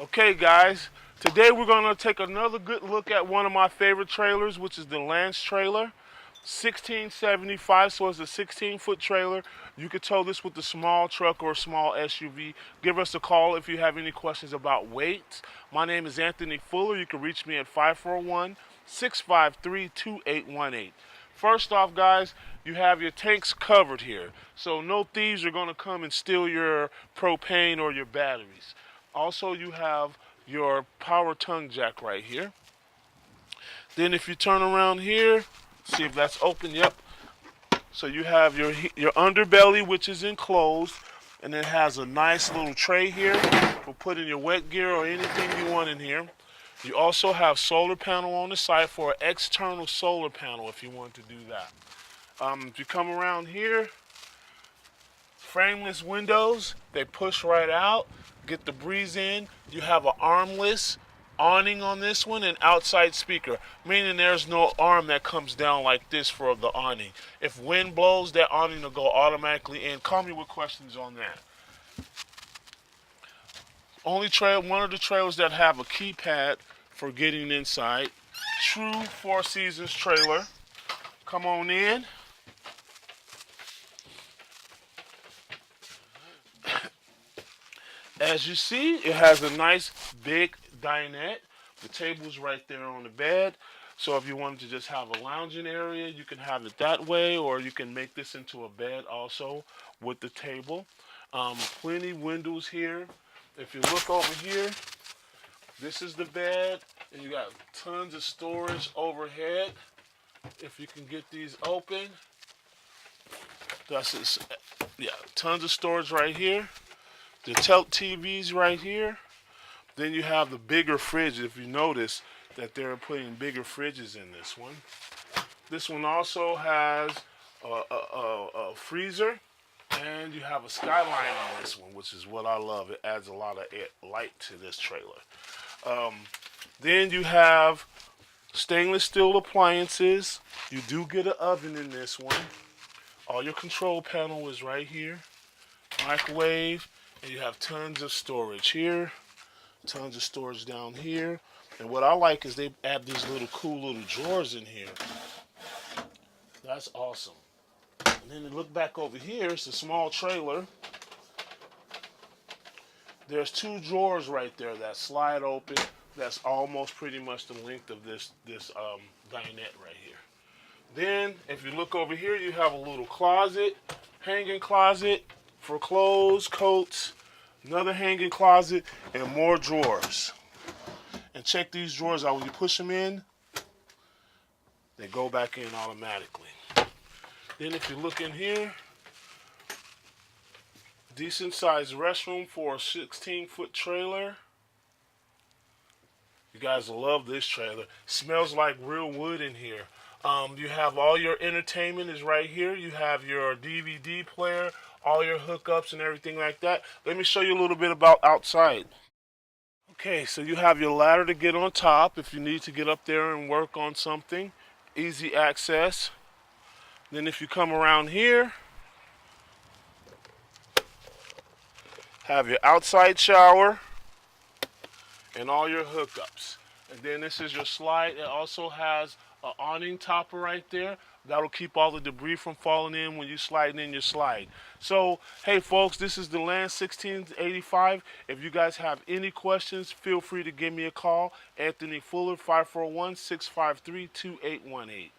Okay guys, today we're going to take another good look at one of my favorite trailers, which is the Lance trailer. 1675, so it's a 16-foot trailer. You could tow this with a small truck or a small SUV. Give us a call if you have any questions about weight. My name is Anthony.Fuller. You can reach me at 541-653-2818. First off, guys, you have your tanks covered here. So no thieves are going to come and steal your propane or your batteries. Also, you have your power tongue jack right here. Then if you turn around here, see if that's open. Yep. So you have your underbelly, which is enclosed, and it has a nice little tray here for putting your wet gear or anything you want in here. You also have solar panel on the side for an external solar panel if you want to do that. If you come around here, frameless windows, they push right out, get the breeze in. You have an armless awning on this one and outside speaker, meaning there's no arm that comes down like this for the awning. If wind blows, that awning will go automatically in. Call me with questions on that. One of the trailers that have a keypad for getting inside. True Four Seasons trailer. Come on in. As you see, it has a nice big dinette. The table's right there on the bed. So if you wanted to just have a lounging area, you can have it that way, or you can make this into a bed also with the table. Plenty windows here. If you look over here, this is the bed, and you got tons of storage overhead. If you can get these open, tons of storage right here. The tilt TVs right here. Then you have the bigger fridge. If you notice that they're putting bigger fridges in this one. This one also has a freezer, and you have a skyline on this one, which is what I love. It adds a lot of light to this trailer. Then you have stainless steel appliances. You do get an oven in this one. All your control panel is right here. Microwave. And you have tons of storage here, tons of storage down here. And what I like is they add these cool little drawers in here. That's awesome. And then to look back over here, it's a small trailer. There's two drawers right there that slide open. That's almost pretty much the length of this dinette right here. Then, if you look over here, you have a little closet, hanging closet for clothes, coats, another hanging closet, and more drawers. And check these drawers out. When you push them in, they go back in automatically. Then if you look in here, decent sized restroom for a 16-foot trailer. You guys will love this trailer. Smells like real wood in here. You have all your entertainment is right here. You have your DVD player, all your hookups and everything like that. Let me show you a little bit about outside. Okay, so you have your ladder to get on top if you need to get up there and work on something. Easy access. Then if you come around here, have your outside shower and all your hookups. And then this is your slide. It also has an awning topper right there. That'll keep all the debris from falling in when you slide in your slide. So, hey folks, this is the Land 1685. If you guys have any questions, feel free to give me a call. Anthony Fuller, 541-653-2818.